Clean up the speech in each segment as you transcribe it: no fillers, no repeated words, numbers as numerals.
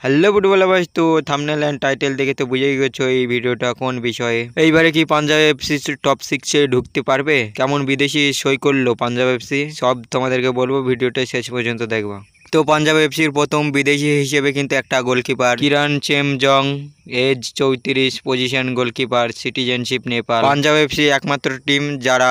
Hello football lovers, তো thumbnail and title দেখে তো বুঝেই গেছো এই ভিডিওটা কোন বিষয়ে। এইবারে কি পাঞ্জাব এফসি টপ 6-এ ঢুকতে পারবে? কেমন বিদেশি সই করলো পাঞ্জাব এফসি, সব তোমাদেরকে বলবো, ভিডিওটা শেষ পর্যন্ত দেখবা। তো পাঞ্জাব এফসির প্রথম বিদেশি হিসেবে কিন্তু একটা goalkeeper Kiran Chemjong, age 34, position goalkeeper, citizenship Nepal. Punjab FC একমাত্র টিম যারা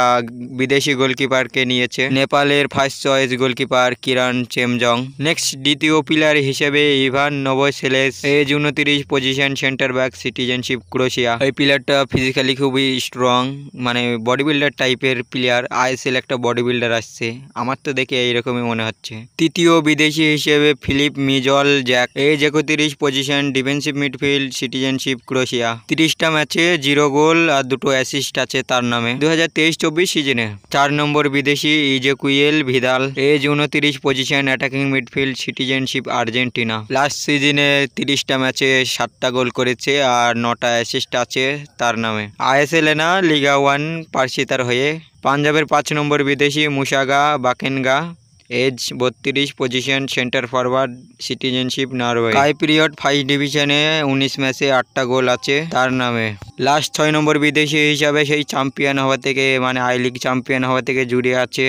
বিদেশি গোলকিপারকে নিয়েছে। নেপালের first choice goalkeeper Kiran Chemjong. Next দ্বিতীয় প্লেয়ার হিসেবে Ivan Novoselec, age 29, position centre back, citizenship Croatia. এই প্লেয়ারটা ফিজিক্যালি খুবই স্ট্রং, মানে বডি বিল্ডার টাইপের প্লেয়ার। আইএসএল একটা বডি বিল্ডার আসছে, আমার তো দেখে এইরকমই মনে হচ্ছে। তৃতীয় বিদেশি হিসেবে Filip Mrzljak, age 31, position defensive midfield, citizenship Croatia. 30টা ম্যাচে 0 গোল আর 2টো অ্যাসিস্ট আছে তার নামে 2023-24 সিজনে। 4 নম্বর বিদেশি Ezequiel Vidal, age 29, position attacking midfield, citizenship Argentina. Last সিজনে 30টা ম্যাচে 7টা গোল করেছে আর 9টা অ্যাসিস্ট আছে তার নামে। আইএসএল না, লিগা 1 পার্সিতার হয়ে। পাঞ্জাবের 5 নম্বর বিদেশি Mushaga Bakenga, age 32, position centre forward, citizenship Norway. Period 5 ডিভিশনে 19 ম্যাচে 8টা গোল আছে তার নামে। লাস্ট 6 নম্বর বিদেশি হিসাবে সেই চ্যাম্পিয়ন হওয়া থেকে, মানে আই লিগ চ্যাম্পিয়ন হওয়া থেকে জুড়ে আছে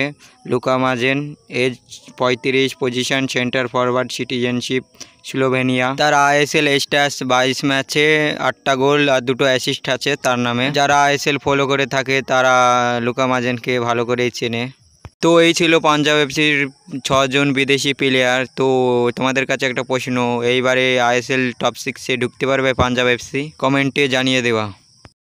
Luka Majcen, age 35, position centre forward, citizenship Slovenia. তার আইএসএল স্ট্যাটস 22 ম্যাচে 8টা গোল আর 2টো অ্যাসিস্ট আছে তার নামে। যারা আইএসএল ফলো করে থাকে তারা লুকা মাজেনকে ভালো করেই চেনে। তো এই ছিল পাঞ্জাব এফসির 6 জন বিদেশি প্লেয়ার। তো তোমাদের কাছে একটা প্রশ্ন, এইবারে আইএসএল টপ 6-এ ঢুকতে পারবে পাঞ্জাব এফসি? কমেন্টে জানিয়ে দেওয়া।